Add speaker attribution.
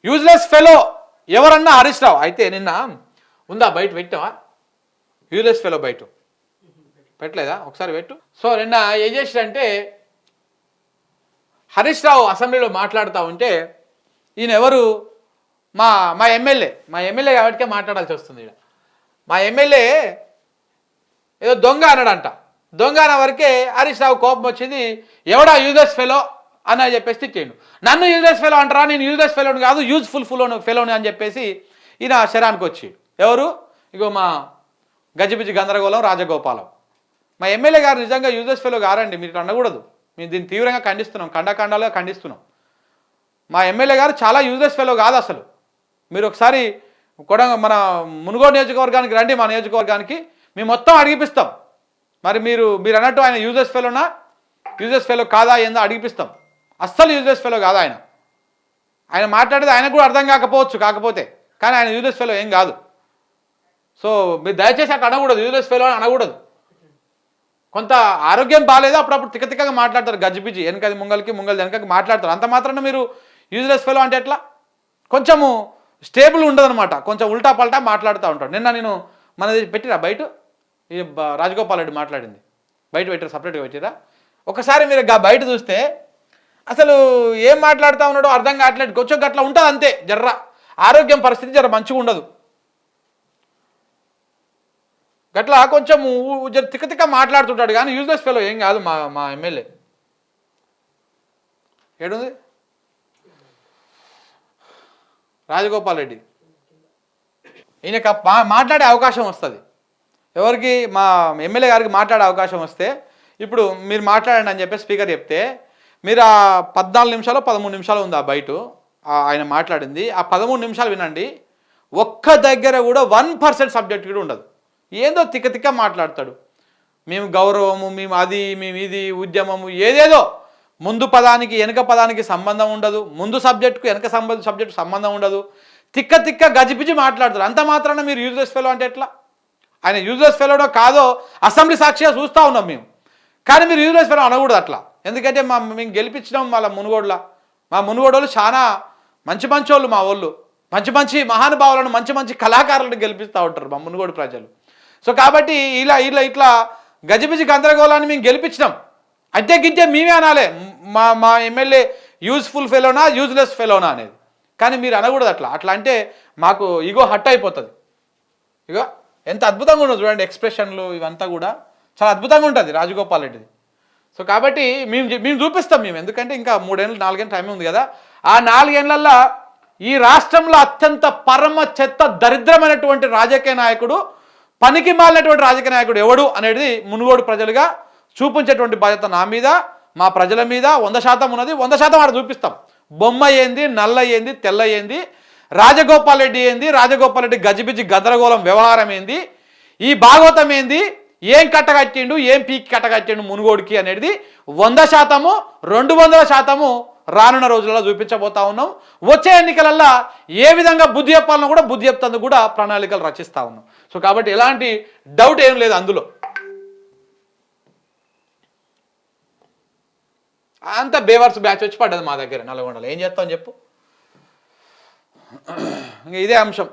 Speaker 1: Useless fellow ఎవరన్నా హరీష్ రావు అయితే నిన్న ఉందా బయట పెట్టావా యూజ్లెస్ ఫెలో బయట పెట్టలేదా ఒకసారి పెట్టు. సో నిన్న ఏం చేసిరంటే హరీష్ రావు అసెంబ్లీలో మాట్లాడుతూ ఉంటే ఈయన ఎవరు మా మా ఎమ్మెల్యే కాబట్టికే మాట్లాడాల్సి వస్తుంది. ఇక్కడ మా ఎమ్మెల్యే ఏదో దొంగ అన్నాడంట. దొంగ అన్న వరకే హరీష్ రావు కోపం వచ్చింది. ఎవడా యూజ్లెస్ ఫెలో అని చెప్పేసి తిట్టాడు. నన్ను యూజ్లెస్ ఫెలో అంటారా, నేను యూజ్లెస్ ఫెలోని కాదు యూజ్ఫుల్ ఫెలోని అని చెప్పేసి ఈయన శరానికి వచ్చి ఎవరు ఇగో మా గజిబిజి గందరగోళం రాజగోపాలం. మా ఎమ్మెల్యే గారు నిజంగా యూజ్లెస్ ఫెలో గారండి, మీరు అనకూడదు. మేము దీన్ని తీవ్రంగా ఖండిస్తున్నాం, ఖండాలుగా ఖండిస్తున్నాం. మా ఎమ్మెల్యే గారు చాలా యూజ్లెస్ ఫెలో కాదు అసలు. మీరు ఒకసారి మన మునుగోడు నియోజకవర్గానికి రండి, మా నియోజకవర్గానికి మేము మొత్తం అడిగిపిస్తాం. మరి మీరు అన్నట్టు ఆయన యూజ్లెస్ ఫెలో కాదా ఏందో అడిగిపిస్తాం. అస్సలు యూజ్లెస్ ఫెలో కాదు ఆయన. ఆయన మాట్లాడేది ఆయనకు కూడా అర్థం కాకపోతే కానీ ఆయన యూజ్లెస్ ఫెలో ఏం కాదు. సో మీరు దయచేసి అక్కడ అనకూడదు, యూజ్లెస్ ఫెలో అని అనకూడదు. కొంత ఆరోగ్యం బాగాలేదు, అప్పుడప్పుడు తిక్కగా మాట్లాడతారు. గజిబిజి వెనకది ముంగలికి వెనకకి మాట్లాడతారు. అంత మాత్రాన మీరు యూజ్లెస్ ఫెలో అంటే ఎట్లా? కొంచెము స్టేబుల్ ఉండదన్నమాట, కొంచెం ఉల్టా పల్టా మాట్లాడుతూ ఉంటాడు. నిన్న నేను మనది పెట్టిరా బయట ఈ రాజగోపాల్ రెడ్డి మాట్లాడింది బయట పెట్టారు, సపరేట్గా పెట్టిరా. ఒకసారి మీరు బయట చూస్తే అసలు ఏం మాట్లాడుతూ ఉన్నాడో అర్థం కావట్లేదు. కొంచెం గట్లా ఉంటుంది అంతే. జర్ర ఆరోగ్యం పరిస్థితి జర మంచిగా ఉండదు. గట్లా కొంచెం తిక్క మాట్లాడుతుంటాడు కానీ యూజ్లెస్ ఫెలో ఏం కాదు మా ఎమ్మెల్యే. ఏడుంది రాజగోపాల్ రెడ్డి. ఈయనకు మాట్లాడే అవకాశం వస్తుంది. ఎవరికి? మా ఎమ్మెల్యే గారికి మాట్లాడే అవకాశం వస్తే ఇప్పుడు మీరు మాట్లాడండి అని చెప్పి స్పీకర్ చెప్తే మీరు ఆ 14 నిమిషాలు 13 నిమిషాలు ఉంది ఆ బయట ఆయన మాట్లాడింది. ఆ 13 నిమిషాలు వినండి. ఒక్క దగ్గర కూడా 1% సబ్జెక్ట్ కూడా ఉండదు. ఏందో తిక్క మాట్లాడతాడు. మేము గౌరవము, మేము అది, మేము ఇది, ఉద్యమము, ఏదేదో. ముందు పదానికి వెనక పదానికి సంబంధం ఉండదు, ముందు సబ్జెక్టుకు వెనక సబ్జెక్టు సంబంధం ఉండదు. తిక్క గజిపిచి మాట్లాడతారు. అంత మాత్రాన మీరు యూజ్లెస్ ఫెలో అంటే ఎట్లా? ఆయన యూజ్లెస్ ఫెలోడో కాదో అసెంబ్లీ సాక్షిగా చూస్తూ ఉన్నాం మేము. కానీ మీరు యూజ్లెస్ ఫెలో అనకూడదు అట్లా. ఎందుకంటే మేము గెలిపించడం వాళ్ళ మునుగోడులా. మా మునుగోడు చాలా మంచి వాళ్ళు, మా వాళ్ళు మంచి మహానుభావులను, మంచి కళాకారులను గెలిపిస్తూ ఉంటారు మా మునుగోడు ప్రజలు. సో కాబట్టి ఇట్లా గజిబిజి గందరగోళాన్ని మేము గెలిపించినాం. అంటే గింటే మేమే అనాలి మా ఎమ్మెల్యే యూజ్ఫుల్ ఫెలోనా యూజ్లెస్ ఫెలోనా అనేది. కానీ మీరు అనకూడదు అట్లా అంటే మాకు ఈగో హట్ అయిపోతుంది. ఇగో ఎంత అద్భుతంగా ఉండదు చూడండి, ఎక్స్ప్రెషన్లు ఇవంతా కూడా చాలా అద్భుతంగా ఉంటుంది రాజగోపాల్ రెడ్డిది. సో కాబట్టి మేము చూపిస్తాం ఎందుకంటే ఇంకా 3 ఏళ్ళు 4 ఏళ్ళు టైం ఉంది కదా. ఆ 4 ఏళ్లలో ఈ రాష్ట్రంలో అత్యంత పరమ చెత్త దరిద్రమైనటువంటి రాజకీయ నాయకుడు, పనికి మాలినటువంటి రాజకీయ నాయకుడు ఎవడు అనేది మునుగోడు ప్రజలుగా చూపించేటువంటి బాధ్యత నా మీద, మా ప్రజల మీద 100% ఉన్నది. 100% ఆడ చూపిస్తాం. బొమ్మ ఏంది, నల్ల ఏంది, తెల్ల ఏంది, రాజగోపాల్ రెడ్డి ఏంది, రాజగోపాల్ రెడ్డి గజిబిజి గందరగోళం వ్యవహారం ఏంది, ఈ భాగవతం ఏంది, ఏం కట్టగట్టిండు, ఏం పీకి కట్టగట్టిండు మునుగోడికి అనేది 100%, 200% రానున్న రోజులలో చూపించబోతా ఉన్నాం. వచ్చే ఎన్నికలల్లో ఏ విధంగా బుద్ధి చెప్పాలనో కూడా బుద్ధి చెప్తాను కూడా ప్రణాళికలు రచిస్తూ ఉన్నాం. సో కాబట్టి ఎలాంటి డౌట్ ఏం లేదు అందులో. అంత బేవర్స్ బ్యాచ్ వచ్చి పడ్డది మా దగ్గర నల్గొండలో. ఏం చేస్తామని చెప్పు. ఇంకా ఇదే అంశం.